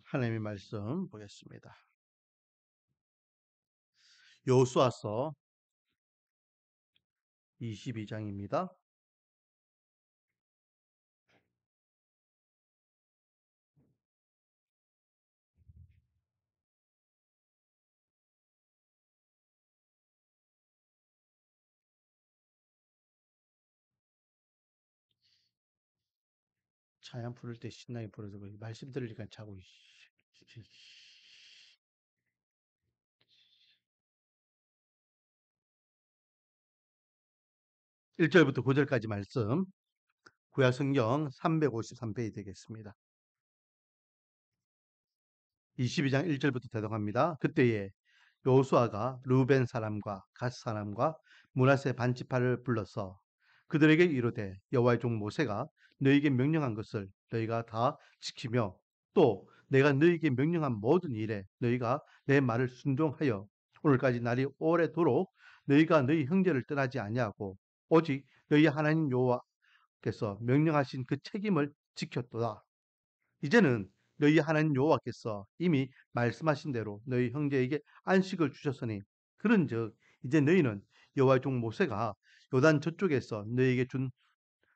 하나님의 말씀 보겠습니다. 여호수아서 22장입니다. 찬양 부를 때 신나게 부르서 말씀 들으니까 자고 1절부터 9절까지 말씀 구약 성경 353페이지 되겠습니다. 22장 1절부터 대독합니다. 그때에 여호수아가 르우벤 사람과 갓 사람과 므낫세 반지파를 불러서 그들에게 이르되 여호와의 종 모세가 너희에게 명령한 것을 너희가 다 지키며 또 내가 너희에게 명령한 모든 일에 너희가 내 말을 순종하여 오늘까지 날이 오래도록 너희가 너희 형제를 떠나지 아니하고 오직 너희 하나님 여호와께서 명령하신 그 책임을 지켰도다. 이제는 너희 하나님 여호와께서 이미 말씀하신 대로 너희 형제에게 안식을 주셨으니 그런즉 이제 너희는 여호와의 종 모세가 요단 저쪽에서 너희에게 준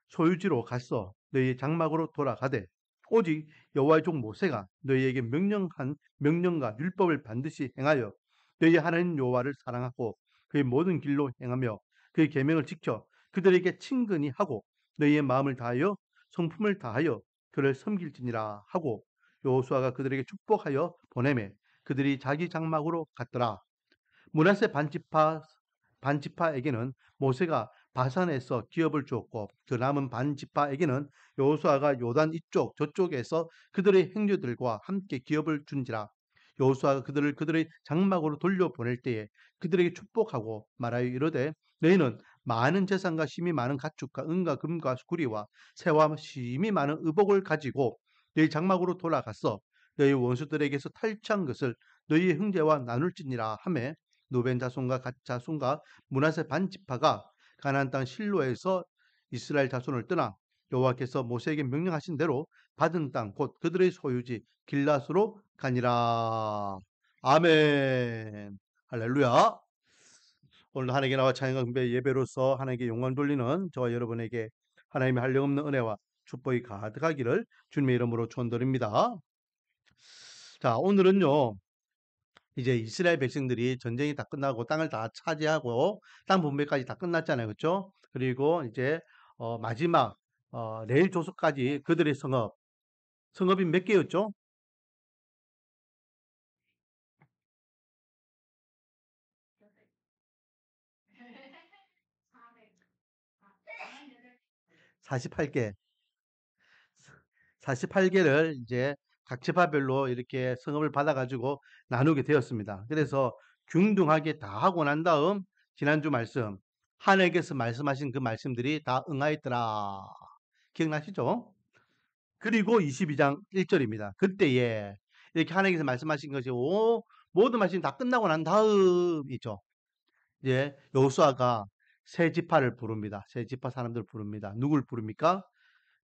소유지로 갔어 너희의 장막으로 돌아가되 오직 여호와의 종 모세가 너희에게 명령한 명령과 율법을 반드시 행하여 너희 하나님 여호와를 사랑하고 그의 모든 길로 행하며 그의 계명을 지켜 그들에게 친근히 하고 너희의 마음을 다하여 성품을 다하여 그를 섬길지니라 하고 여호수아가 그들에게 축복하여 보내매 그들이 자기 장막으로 갔더라. 므낫세 반지파에게는 모세가 바산에서 기업을 주었고 그 남은 반지파에게는 여호수아가 요단 이쪽 저쪽에서 그들의 형제들과 함께 기업을 준지라. 여호수아가 그들의 장막으로 돌려보낼 때에 그들에게 축복하고 말하여 이르되 너희는 많은 재산과 힘이 많은 가축과 은과 금과 구리와 새와 심이 많은 의복을 가지고 너희 장막으로 돌아갔어 너희 원수들에게서 탈취한 것을 너희의 형제와 나눌지니라 하매 루벤 자손과 갓 자손과 므낫세 반지파가 가나안 땅 실로에서 이스라엘 자손을 떠나 여호와께서 모세에게 명령하신 대로 받은 땅 곧 그들의 소유지 길앗으로 가니라. 아멘. 할렐루야. 오늘 하나님께 나와 찬양과 경배 예배로서 하나님께 영광 돌리는 저와 여러분에게 하나님의 한량없는 은혜와 축복이 가득하기를 주님의 이름으로 축원드립니다. 자, 오늘은요. 이제 이스라엘 백성들이 전쟁이 다 끝나고 땅을 다 차지하고 땅 분배까지 다 끝났잖아요. 그렇죠? 그리고 이제 마지막 레일 조속까지 그들의 성읍이 몇 개였죠? 48개. 48개를 이제 각 지파별로 이렇게 성읍을 받아가지고 나누게 되었습니다. 그래서 균등하게 다 하고 난 다음 지난주 말씀 하나님께서 말씀하신 그 말씀들이 다 응하였더라. 기억나시죠? 그리고 22장 1절입니다. 그때에 이렇게 하나님께서 말씀하신 것이 모든 말씀이 다 끝나고 난 다음이죠. 이제 여호수아가 세 지파를 부릅니다. 세 지파 사람들 부릅니다. 누굴 부릅니까?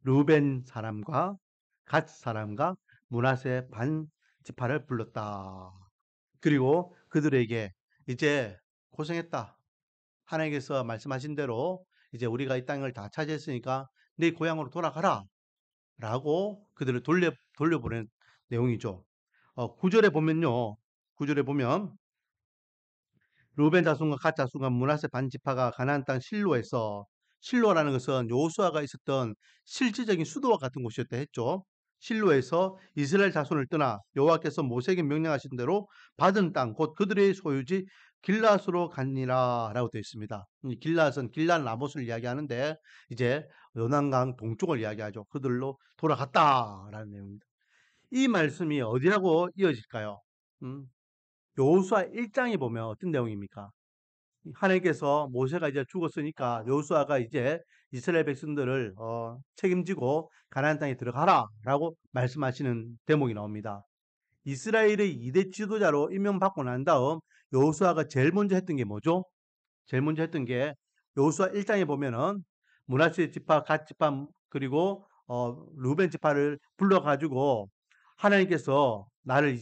루벤 사람과 갓 사람과 므낫세 반 지파를 불렀다. 그리고 그들에게 이제 고생했다. 하나님께서 말씀하신 대로 이제 우리가 이 땅을 다 차지했으니까 네 고향으로 돌아가라. 라고 그들을 돌려보낸 내용이죠. 9절에 보면요. 9절에 보면 루벤 자손과 갓 자손과 므낫세 반지파가 가나안 땅 실로에서 실로라는 것은 여호수아가 있었던 실질적인 수도와 같은 곳이었다 했죠. 실로에서 이스라엘 자손을 떠나 여호와께서 모세에게 명령하신 대로 받은 땅 곧 그들의 소유지 길앗으로 가니라라고 되어 있습니다. 이 길앗은 길앗 라못을 이야기하는데 이제 요단강 동쪽을 이야기하죠. 그들로 돌아갔다라는 내용입니다. 이 말씀이 어디라고 이어질까요? 여호수아 1장에 보면 어떤 내용입니까? 하나님께서 모세가 이제 죽었으니까 여호수아가 이제 이스라엘 백성들을 책임지고 가나안 땅에 들어가라라고 말씀하시는 대목이 나옵니다. 이스라엘의 2대 지도자로 임명받고 난 다음 여호수아가 제일 먼저 했던 게 뭐죠? 제일 먼저 했던 게 여호수아 1장에 보면은 므낫세 지파, 갓 지파 그리고 루벤 지파를 불러가지고 하나님께서 나를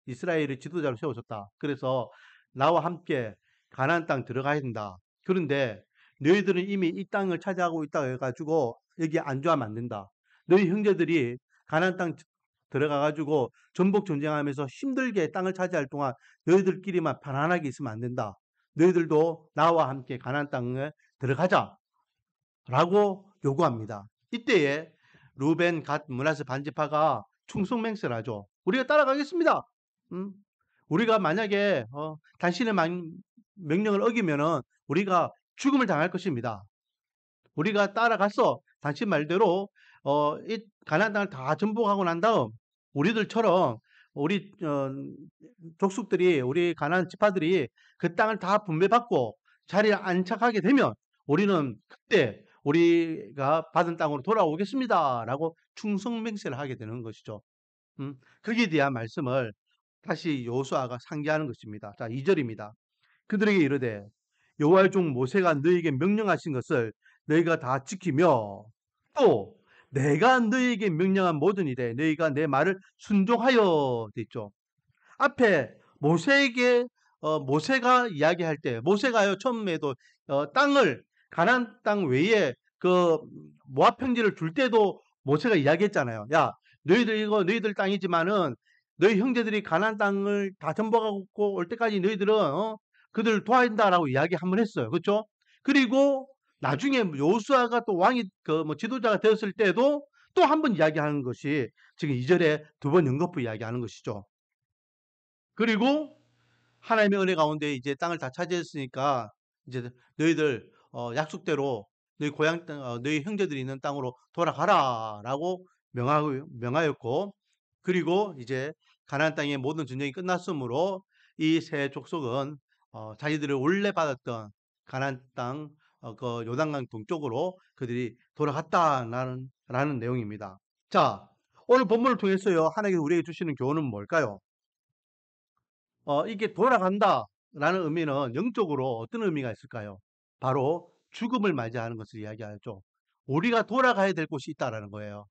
이스라엘의 지도자로 세우셨다. 그래서 나와 함께 가나안 땅 들어가야 된다. 그런데 너희들은 이미 이 땅을 차지하고 있다 해가지고 여기 안주하면 안 된다. 너희 형제들이 가나안 땅 들어가 가지고 전복 전쟁하면서 힘들게 땅을 차지할 동안 너희들끼리만 편안하게 있으면 안 된다. 너희들도 나와 함께 가나안 땅에 들어가자라고 요구합니다. 이때에 루벤, 갓, 므낫세 반지파가 충성맹세하죠. 우리가 따라가겠습니다. 우리가 만약에 당신의 명령을 어기면은 우리가 죽음을 당할 것입니다. 우리가 따라가서 당신 말대로 이 가나안 땅을 다 정복하고 난 다음 우리들처럼 우리 족속들이 우리 가나안 지파들이 그 땅을 다 분배받고 자리에 안착하게 되면 우리는 그때 우리가 받은 땅으로 돌아오겠습니다라고 충성맹세를 하게 되는 것이죠. 거기에 대한 말씀을 다시 여호수아가 상기하는 것입니다. 자, 2절입니다. 그들에게 이르되 여호와의 종 모세가 너희에게 명령하신 것을 너희가 다 지키며 또 내가 너희에게 명령한 모든 일에 너희가 내 말을 순종하여 돼 있죠. 앞에 모세에게 모세가 이야기할 때 모세가요 처음에도 땅을 가나안 땅 외에 그 모압 평지를 줄 때도 모세가 이야기했잖아요. 야, 너희들 이거 너희들 땅이지만은 너희 형제들이 가나안 땅을 다 정복하고 올 때까지 너희들은 그들 도와준다라고 이야기 한번 했어요. 그렇죠? 그리고 나중에 여호수아가 또 왕이 그 뭐 지도자가 되었을 때도 또 한 번 이야기하는 것이 지금 2절에 두 번 연거푸 이야기하는 것이죠. 그리고 하나님의 은혜 가운데 이제 땅을 다 차지했으니까 이제 너희들 약속대로 너희 고향 땅, 너희 형제들이 있는 땅으로 돌아가라라고 명하였고, 그리고 이제 가나안 땅의 모든 전쟁이 끝났으므로 이 세 족속은 자기들을 원래 받았던 가나안 땅, 그 요단강 동쪽으로 그들이 돌아갔다라는 내용입니다. 자, 오늘 본문을 통해서요 하나님께서 우리에게 주시는 교훈은 뭘까요? 이게 돌아간다라는 의미는 영적으로 어떤 의미가 있을까요? 바로 죽음을 맞이하는 것을 이야기하죠. 우리가 돌아가야 될 곳이 있다라는 거예요.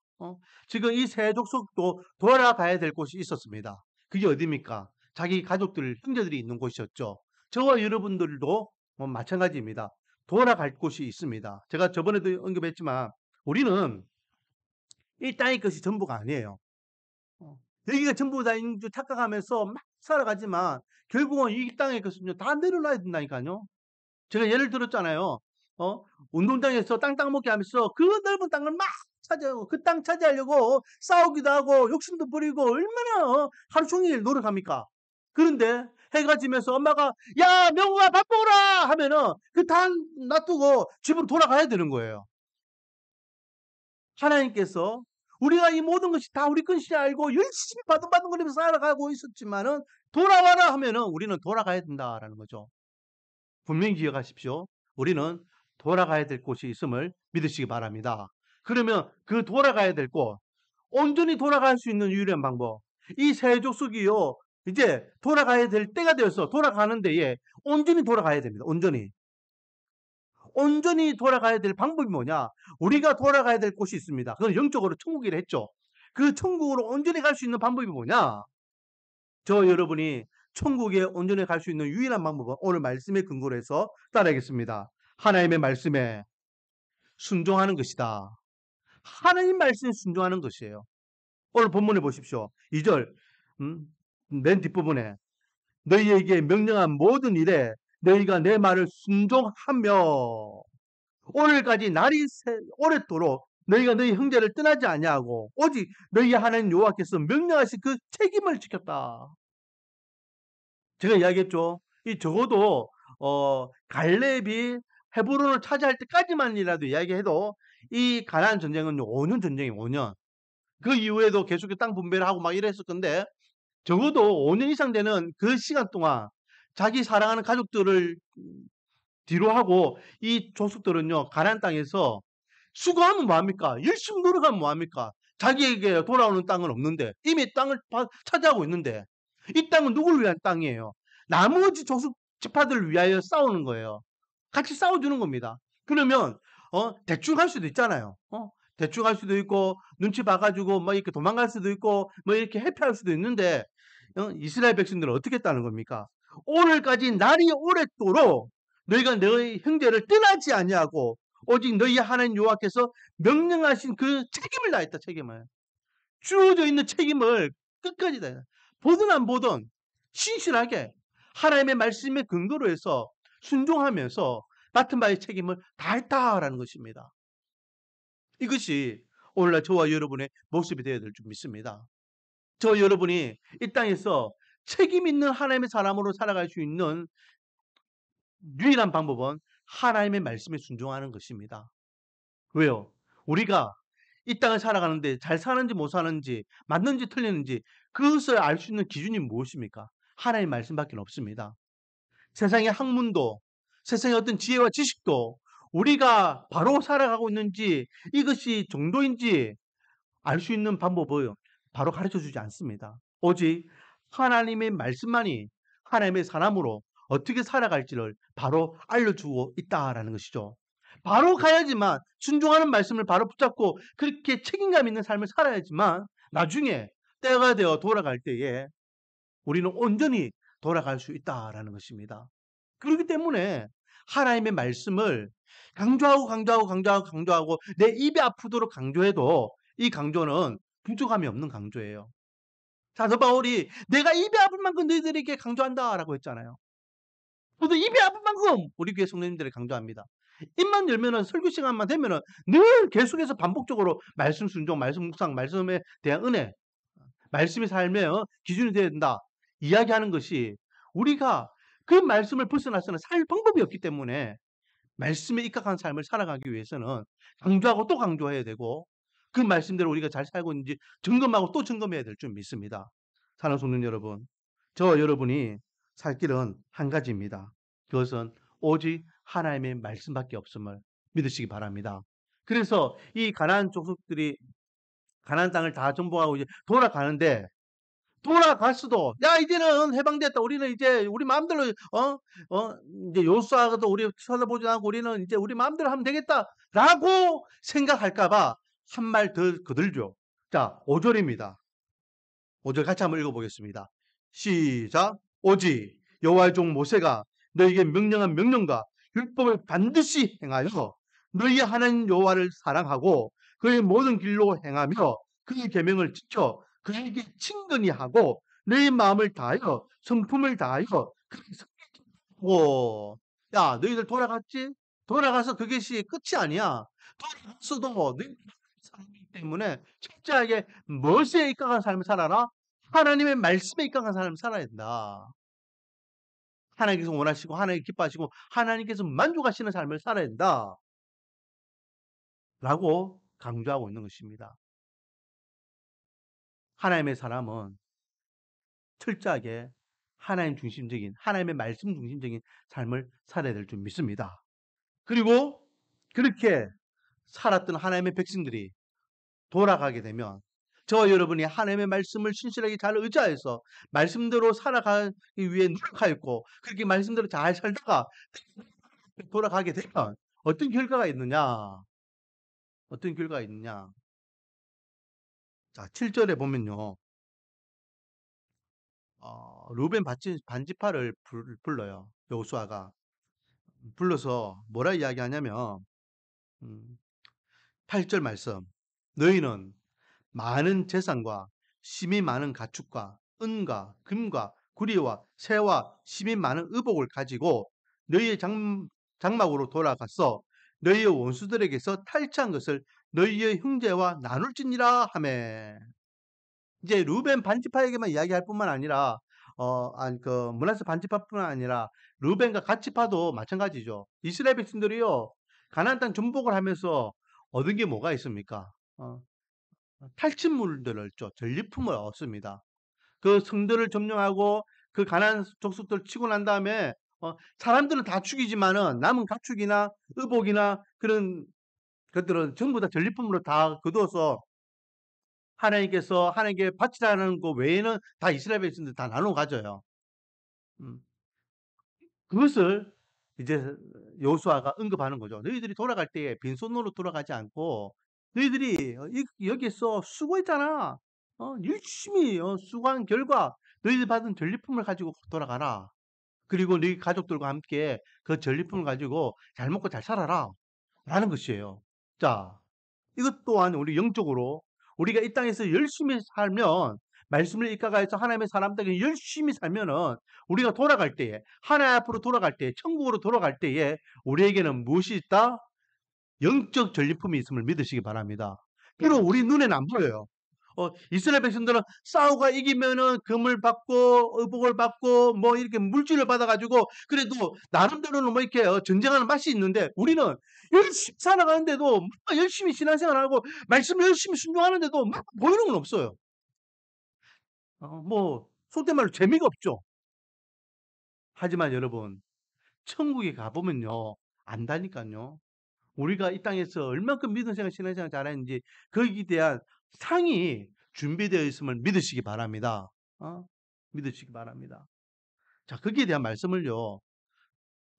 지금 이 세 족속도 돌아가야 될 곳이 있었습니다. 그게 어디입니까? 자기 가족들, 형제들이 있는 곳이었죠. 저와 여러분들도 마찬가지입니다. 돌아갈 곳이 있습니다. 제가 저번에도 언급했지만 우리는 이 땅의 것이 전부가 아니에요. 여기가 전부 다인 줄 착각하면서 막 살아가지만 결국은 이 땅의 것은요 다 내려놔야 된다니까요. 제가 예를 들었잖아요. 운동장에서 땅 먹기 하면서 그 넓은 땅을 막 차지하고 그 땅 차지하려고 싸우기도 하고 욕심도 부리고 얼마나 하루 종일 노력합니까? 그런데 해가 지면서 엄마가 야 명우가 밥 먹어라 하면은 그 다 놔두고 집으로 돌아가야 되는 거예요. 하나님께서 우리가 이 모든 것이 다 우리 것이 알고 열심히 받은 거리면서 살아가고 있었지만은 돌아와라 하면은 우리는 돌아가야 된다라는 거죠. 분명히 기억하십시오. 우리는 돌아가야 될 곳이 있음을 믿으시기 바랍니다. 그러면 그 돌아가야 될 곳, 온전히 돌아갈 수 있는 유일한 방법. 이 세 족속이요. 이제 돌아가야 될 때가 되어서 돌아가는 데에 온전히 돌아가야 됩니다. 온전히 돌아가야 될 방법이 뭐냐? 우리가 돌아가야 될 곳이 있습니다. 그건 영적으로 천국이라 했죠. 그 천국으로 온전히 갈 수 있는 방법이 뭐냐? 저 여러분이 천국에 온전히 갈 수 있는 유일한 방법은 오늘 말씀에 근거로 해서 따라하겠습니다. 하나님의 말씀에 순종하는 것이다. 하나님 말씀에 순종하는 것이에요. 오늘 본문에 보십시오. 2절 맨 뒷부분에 너희에게 명령한 모든 일에 너희가 내 말을 순종하며 오늘까지 날이 오랫도록 너희가 너희 형제를 떠나지 아니하고 오직 너희 하나님 여호와께서 명령하신 그 책임을 지켰다. 제가 이야기했죠. 이 적어도 갈렙이 헤브론을 차지할 때까지만이라도 이야기해도 이 가나안 전쟁은 5년 전쟁이에요. 5년. 그 이후에도 계속해서 땅 분배를 하고 막 이랬을 건데 적어도 5년 이상 되는 그 시간 동안 자기 사랑하는 가족들을 뒤로 하고 이 족속들은요 가나안 땅에서 수고하면 뭐합니까? 열심히 노력하면 뭐합니까? 자기에게 돌아오는 땅은 없는데 이미 땅을 차지하고 있는데 이 땅은 누구를 위한 땅이에요? 나머지 족속 지파들을 위하여 싸우는 거예요. 같이 싸워주는 겁니다. 그러면 대충 할 수도 있잖아요. 대충 할 수도 있고 눈치 봐가지고 뭐 이렇게 도망갈 수도 있고 뭐 이렇게 회피할 수도 있는데 이스라엘 백성들은 어떻게 했다는 겁니까? 오늘까지 날이 오랫도록 너희가 너희 형제를 떠나지 아니하고 오직 너희 하나님 여호와께서 명령하신 그 책임을 다했다. 책임을 주어져 있는 책임을 끝까지 다했다. 보든 안 보든 신실하게 하나님의 말씀에 근거로 해서 순종하면서 맡은 바의 책임을 다했다라는 것입니다. 이것이 오늘날 저와 여러분의 모습이 되어야 될 줄 믿습니다. 저 여러분이 이 땅에서 책임 있는 하나님의 사람으로 살아갈 수 있는 유일한 방법은 하나님의 말씀에 순종하는 것입니다. 왜요? 우리가 이 땅을 살아가는데 잘 사는지 못 사는지 맞는지 틀리는지 그것을 알 수 있는 기준이 무엇입니까? 하나님의 말씀밖에 없습니다. 세상의 학문도 세상의 어떤 지혜와 지식도 우리가 바로 살아가고 있는지 이것이 정도인지 알 수 있는 방법을 바로 가르쳐 주지 않습니다. 오직 하나님의 말씀만이 하나님의 사람으로 어떻게 살아갈지를 바로 알려주고 있다라는 것이죠. 바로 가야지만 순종하는 말씀을 바로 붙잡고 그렇게 책임감 있는 삶을 살아야지만 나중에 때가 되어 돌아갈 때에 우리는 온전히 돌아갈 수 있다라는 것입니다. 그렇기 때문에 하나님의 말씀을 강조하고 내 입이 아프도록 강조해도 이 강조는 부족함이 없는 강조예요. 사도 바울이 내가 입이 아플 만큼 너희들에게 강조한다라고 했잖아요. 저도 입이 아플 만큼 우리 교회 성도님들에게 강조합니다. 입만 열면은 설교 시간만 되면은 늘 계속해서 반복적으로 말씀 순종, 말씀 묵상, 말씀에 대한 은혜, 말씀이 삶의 기준이 되어야 된다. 이야기하는 것이 우리가 그 말씀을 벗어나서는 살 방법이 없기 때문에 말씀에 입각한 삶을 살아가기 위해서는 강조하고 또 강조해야 되고 그 말씀대로 우리가 잘 살고 있는지 점검하고 또 점검해야 될 줄 믿습니다. 사랑하는 성도 여러분, 저와 여러분이 살 길은 한 가지입니다. 그것은 오직 하나님의 말씀밖에 없음을 믿으시기 바랍니다. 그래서 이 가나안 족속들이 가나안 땅을 다 정복하고 이제 돌아가는데 돌아갔어도 야 이제는 해방됐다. 우리는 이제 우리 마음대로 이제 여호수아도 우리 쳐다보지 않고 우리는 이제 우리 마음대로 하면 되겠다라고 생각할까 봐 한 말 더 거들죠. 자, 5절입니다. 5절 같이 한번 읽어보겠습니다. 시작. 오직 여호와의 종 모세가 너에게 명령한 명령과 율법을 반드시 행하여 너희 하나님 여호와를 사랑하고 그의 모든 길로 행하며 그의 계명을 지켜 그에게 친근히 하고 너희 마음을 다하여 성품을 다하여 오, 야 너희들 돌아갔지? 돌아가서 그것이 끝이 아니야. 돌아갔어도 너희 사람이기 때문에 철저하게 무엇에 입각한 삶을 살아라? 하나님의 말씀에 입각한 삶을 살아야 된다. 하나님께서 원하시고 하나님께서 기뻐하시고 하나님께서 만족하시는 삶을 살아야 된다. 라고 강조하고 있는 것입니다. 하나님의 사람은 철저하게 하나님 중심적인 하나님의 말씀 중심적인 삶을 살아야 될 줄 믿습니다. 그리고 그렇게 살았던 하나님의 백성들이 돌아가게 되면 저와 여러분이 하나님의 말씀을 신실하게 잘 의지해서 말씀대로 살아가기 위해 노력하였고 그렇게 말씀대로 잘 살다가 돌아가게 되면 어떤 결과가 있느냐? 어떤 결과가 있느냐? 자, 7절에 보면요. 루벤 반지파를 불러요. 여호수아가 불러서 뭐라 이야기하냐면 8절 말씀 너희는 많은 재산과 심이 많은 가축과 은과 금과 구리와 새와 심이 많은 의복을 가지고 너희의 장막으로 돌아가서 너희의 원수들에게서 탈취한 것을 너희의 형제와 나눌지니라 하매 이제 루벤 반지파에게만 이야기할 뿐만 아니라 그 므낫세 반지파뿐만 아니라 루벤과 갓지파도 마찬가지죠. 이스라엘 백성들이요 가나안 땅 정복을 하면서 얻은 게 뭐가 있습니까? 탈취물들을 죠 전리품을 얻습니다. 그 성들을 점령하고 그 가나안 족속들 치고 난 다음에 사람들은 다 죽이지만은 남은 가축이나 의복이나 그런 것들은 전부 다 전리품으로 다 거두어서 하나님께서 하나님께 바치라는 거 외에는 다 이스라엘 백성들 다 나눠 가져요. 음. 그것을 이제 여호수아가 언급하는 거죠. 너희들이 돌아갈 때에 빈손으로 돌아가지 않고 너희들이 여기서 수고했잖아. 열심히 수고한 결과 너희들 받은 전리품을 가지고 돌아가라. 그리고 너희 가족들과 함께 그 전리품을 가지고 잘 먹고 잘 살아라. 라는 것이에요. 자, 이것 또한 우리 영적으로 우리가 이 땅에서 열심히 살면 말씀을 입각하여서 하나님의 사람들에게 열심히 살면은 우리가 돌아갈 때에 하나님 앞으로 돌아갈 때 천국으로 돌아갈 때에 우리에게는 무엇이 있다? 영적 전리품이 있음을 믿으시기 바랍니다. 비록 우리 눈에는 안 보여요. 이스라엘 백성들은 싸우가 이기면은 금을 받고 의복을 받고 뭐 이렇게 물질을 받아가지고 그래도 나름대로는 뭐 이렇게 전쟁하는 맛이 있는데 우리는 열심히 살아가는데도 막 열심히 신앙생활하고 말씀을 열심히 순종하는데도 막 보이는 건 없어요. 뭐 속된 말로 재미가 없죠. 하지만 여러분 천국에 가보면요 안다니까요. 우리가 이 땅에서 얼만큼 믿음 생활, 신앙 생활 잘했는지 거기에 대한 상이 준비되어 있음을 믿으시기 바랍니다. 믿으시기 바랍니다. 자, 거기에 대한 말씀을요.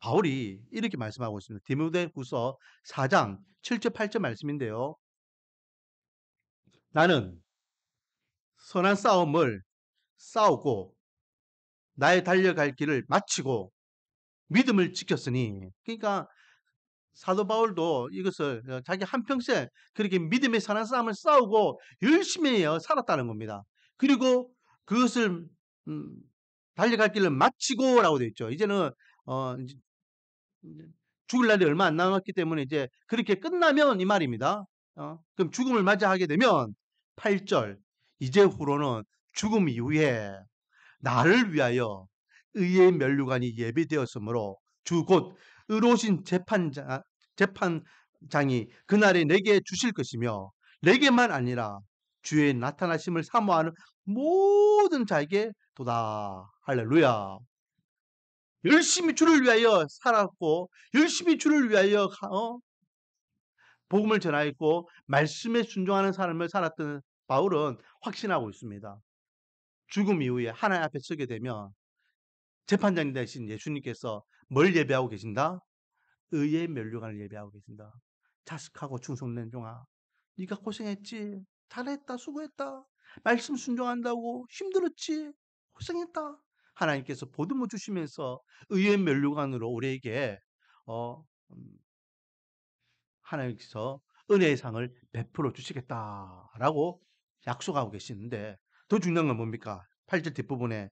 바울이 이렇게 말씀하고 있습니다. 디모데후서 4장 7절 8절 말씀인데요. 나는 선한 싸움을 싸우고 나의 달려갈 길을 마치고 믿음을 지켰으니 그러니까 사도 바울도 이것을 자기 한평생 그렇게 믿음의 선한 싸움을 싸우고 열심히 살았다는 겁니다. 그리고 그것을 음, 달려갈 길을 마치고라고 되어 있죠. 이제는 이제 죽을 날이 얼마 안 남았기 때문에 이제 그렇게 끝나면 이 말입니다. 그럼 죽음을 맞이하게 되면 8절 이제 후로는 죽음 이후에 나를 위하여 의의 면류관이 예비되었으므로 주 곧 의로우신 재판장이 그날에 내게 주실 것이며 내게만 아니라 주의 나타나심을 사모하는 모든 자에게 도다. 할렐루야. 열심히 주를 위하여 살았고 열심히 주를 위하여 복음을 전하였고 말씀에 순종하는 삶을 살았던 바울은 확신하고 있습니다. 죽음 이후에 하나님 앞에 서게 되면 재판장님 대신 예수님께서 뭘 예배하고 계신다? 의의 면류관을 예배하고 계신다. 자식하고 충성된 종아, 네가 고생했지? 잘했다, 수고했다. 말씀 순종한다고 힘들었지? 고생했다. 하나님께서 보듬어 주시면서 의의 면류관으로 우리에게 어, 음, 하나님께서 은혜의 상을 베풀어 주시겠다라고 약속하고 계시는데 더 중요한 건 뭡니까? 8절 뒷부분에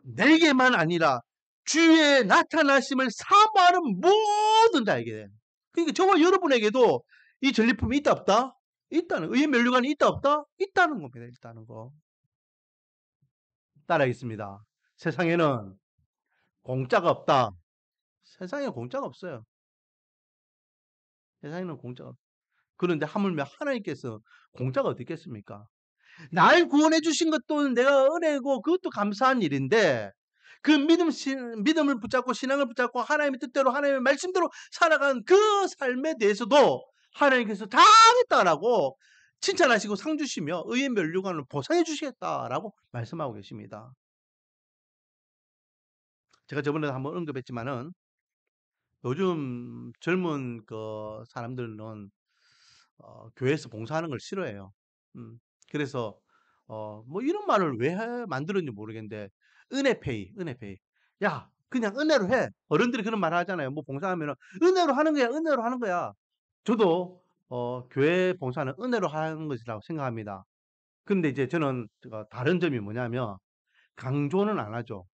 내게만 아니라 주의 나타나심을 사모하는 모든 자에게. 그러니까 저와 여러분에게도 이 전리품이 있다 없다? 있다는 의의 면류관이 있다 없다? 있다는 겁니다. 있다는 거. 따라하겠습니다. 세상에는 공짜가 없다. 세상에 공짜가 없어요. 세상에는 공짜가 없다. 그런데 하물며 하나님께서 공짜가 어디 있겠습니까? 날 구원해 주신 것도 내가 은혜고 그것도 감사한 일인데 그 믿음을 붙잡고 신앙을 붙잡고 하나님의 뜻대로 하나님의 말씀대로 살아간 그 삶에 대해서도 하나님께서 다 하겠다라고 칭찬하시고 상 주시며 의의 면류관을 보상해 주시겠다라고 말씀하고 계십니다. 제가 저번에 한번 언급했지만은 요즘 젊은 그 사람들은 교회에서 봉사하는 걸 싫어해요. 그래서 뭐 이런 말을 왜 만들었는지 모르겠는데 은혜페이, 은혜페이. 야, 그냥 은혜로 해. 어른들이 그런 말 하잖아요. 뭐 봉사하면은 은혜로 하는 거야, 은혜로 하는 거야. 저도 교회 봉사는 은혜로 하는 것이라고 생각합니다. 근데 이제 저는 다른 점이 뭐냐면 강조는 안 하죠.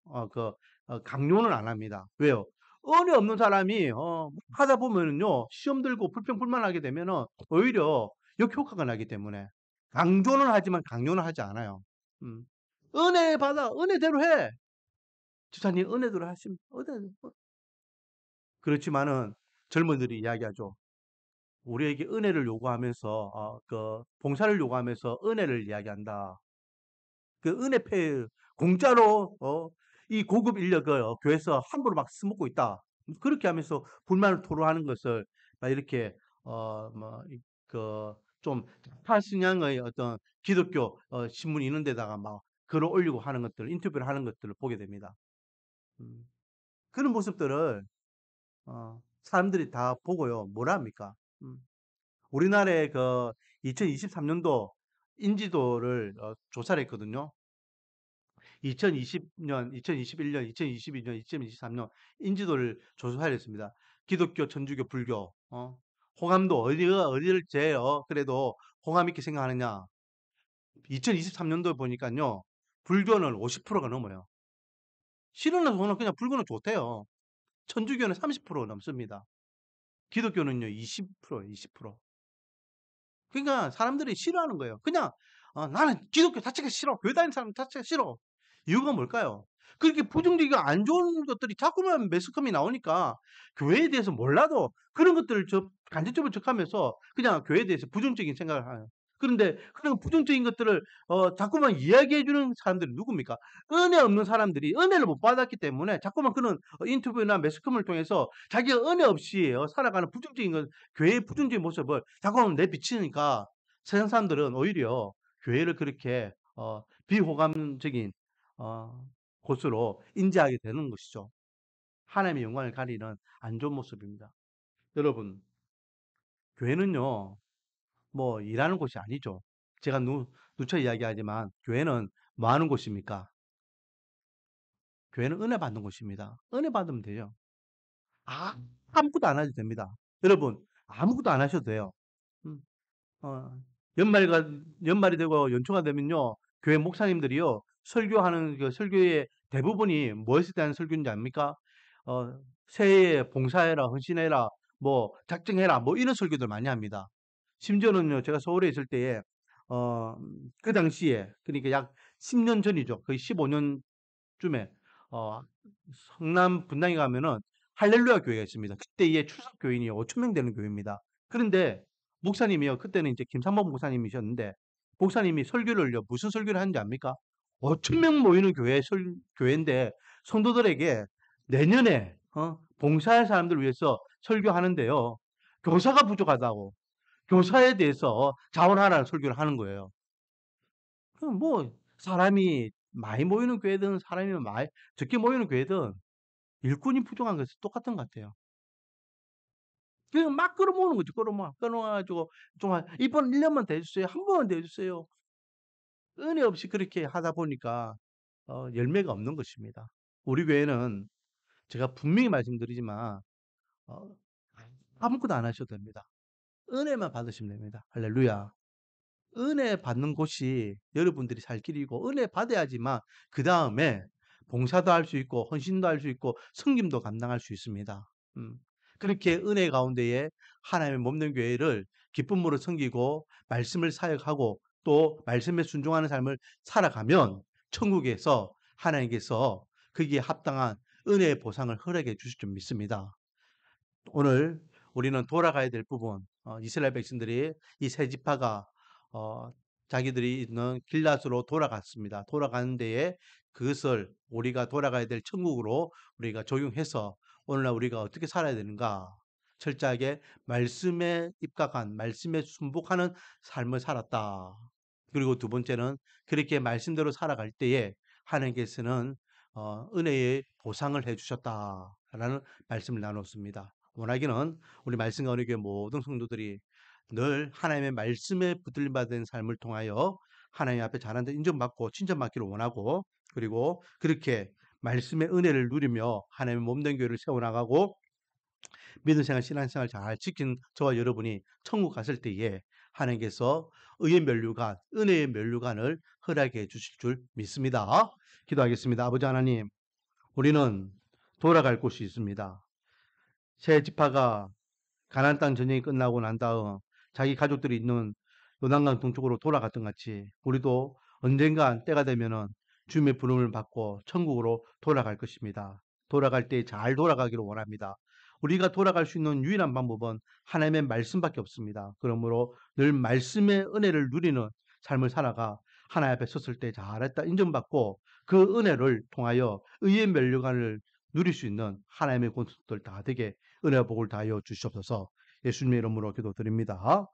강요는 안 합니다. 왜요? 은혜 없는 사람이 하다 보면은요 시험 들고 불평불만하게 되면은 오히려 역효과가 나기 때문에 강조는 하지만 강요는 하지 않아요. 음. 은혜 받아 은혜대로 해. 지사님 은혜대로 하시면 그렇지만은 젊은이들이 이야기하죠. 우리에게 은혜를 요구하면서 봉사를 요구하면서 은혜를 이야기한다. 그 은혜페 공짜로 이 고급 인력을 교회에서 함부로 막 쓰먹고 있다. 그렇게 하면서 불만을 토로하는 것을 막 이렇게 뭐그좀 파신양의 어떤 기독교 신문 이런 데다가 막 글을 올리고 하는 것들, 인터뷰를 하는 것들을 보게 됩니다. 음. 그런 모습들을 사람들이 다 보고요. 뭐라 합니까? 음. 우리나라의 그 2023년도 인지도를 조사를 했거든요. 2020년, 2021년, 2022년, 2023년 인지도를 조사했습니다. 기독교, 천주교, 불교, 호감도 어디를 제일 그래도 호감 있게 생각하느냐? 2023년도 보니까요, 불교는 50%가 넘어요. 싫어하는 저는 그냥 불교는 좋대요. 천주교는 30% 넘습니다. 기독교는요, 20%예요, 20%. 그러니까 사람들이 싫어하는 거예요. 그냥 나는 기독교 자체가 싫어. 교회 다니는 사람 자체가 싫어. 이유가 뭘까요? 그렇게 부정적이고 안 좋은 것들이 자꾸만 매스컴이 나오니까 교회에 대해서 몰라도 그런 것들을 간접적으로 접하면서 그냥 교회에 대해서 부정적인 생각을 하요. 그런데 그런 부정적인 것들을 자꾸만 이야기해 주는 사람들이 누굽니까? 은혜 없는 사람들이 은혜를 못 받았기 때문에 자꾸만 그런 인터뷰나 매스컴을 통해서 자기가 은혜 없이 살아가는 부정적인 것, 교회의 부정적인 모습을 자꾸만 내비치니까 세상 사람들은 오히려 교회를 그렇게 비호감적인 곳으로 인지하게 되는 것이죠. 하나님의 영광을 가리는 안 좋은 모습입니다. 여러분, 교회는요, 뭐 일하는 곳이 아니죠. 제가 누차 이야기하지만 교회는 뭐 하는 곳입니까? 교회는 은혜 받는 곳입니다. 은혜 받으면 돼요. 아무것도 안 하셔도 됩니다. 여러분, 아무것도 안 하셔도 돼요. 음, 어, 연말이 되고 연초가 되면요, 교회 목사님들이요, 설교하는 그 설교의 대부분이 무엇에 대한 설교인지 압니까? 새해에 봉사해라, 헌신해라, 뭐, 작정해라, 뭐, 이런 설교들 많이 합니다. 심지어는요, 제가 서울에 있을 때에, 어, 그 당시에, 그러니까 약 10년 전이죠. 거의 15년쯤에, 어, 성남 분당에 가면은 할렐루야 교회가 있습니다. 그때의 출석 교인이 5천 명 되는 교회입니다. 그런데 목사님이요. 그때는 이제 김삼범 목사님이셨는데 목사님이 설교를요. 무슨 설교를 하는지 압니까? 5천 명 모이는 교회인데 성도들에게 내년에 봉사할 사람들을 위해서 설교하는데요. 교사가 부족하다고 교사에 대해서 자원하라는 설교를 하는 거예요. 그럼 뭐 사람이 많이 모이는 교회든 사람이 많이 적게 모이는 교회든 일꾼이 부족한 것이 똑같은 것 같아요. 그냥 막 끌어모으는 거죠. 끌어모아가지고 좀 이번 1년만 더 해주세요. 한 번만 더 해주세요. 은혜 없이 그렇게 하다 보니까 열매가 없는 것입니다. 우리 교회는 제가 분명히 말씀드리지만 어, 아무것도 안 하셔도 됩니다. 은혜만 받으시면 됩니다. 할렐루야. 은혜 받는 곳이 여러분들이 살 길이고 은혜 받아야지만 그 다음에 봉사도 할 수 있고 헌신도 할 수 있고 섬김도 감당할 수 있습니다. 음. 그렇게 은혜 가운데에 하나님의 몸된 교회를 기쁨으로 섬기고 말씀을 사역하고 또 말씀에 순종하는 삶을 살아가면 천국에서 하나님께서 거기에 합당한 은혜의 보상을 허락해 주실 줄 믿습니다. 오늘 우리는 돌아가야 될 부분, 이스라엘 백성들이 이 세 지파가 어, 자기들이 있는 길앗으로 돌아갔습니다. 돌아가는 데에 그것을 우리가 돌아가야 될 천국으로 우리가 적용해서 오늘날 우리가 어떻게 살아야 되는가? 철저하게 말씀에 입각한, 말씀에 순복하는 삶을 살았다. 그리고 두 번째는 그렇게 말씀대로 살아갈 때에 하나님께서는 은혜의 보상을 해주셨다라는 말씀을 나눴습니다. 원하기는 우리 말씀과 은혜교회 모든 성도들이 늘 하나님의 말씀에 붙들림 받은 삶을 통하여 하나님 앞에 잘한다 인정받고 칭찬받기를 원하고 그리고 그렇게 말씀의 은혜를 누리며 하나님의 몸된 교회를 세워나가고 믿음 생활, 신앙 생활 잘 지킨 저와 여러분이 천국 갔을 때에 하나님께서 의의 면류관, 은혜의 면류관을 허락해 주실 줄 믿습니다. 기도하겠습니다. 아버지 하나님, 우리는 돌아갈 곳이 있습니다. 새 지파가 가나안 땅 전쟁이 끝나고 난 다음 자기 가족들이 있는 요단강 동쪽으로 돌아갔던 같이 우리도 언젠가 때가 되면은 주님의 부름을 받고 천국으로 돌아갈 것입니다. 돌아갈 때 잘 돌아가기를 원합니다. 우리가 돌아갈 수 있는 유일한 방법은 하나님의 말씀밖에 없습니다. 그러므로 늘 말씀의 은혜를 누리는 삶을 살아가 하나님 앞에 섰을 때 잘했다 인정받고 그 은혜를 통하여 의의 면류관을 누릴 수 있는 하나님의 권속들 다 되게 은혜와 복을 다하여 주시옵소서. 예수님의 이름으로 기도드립니다.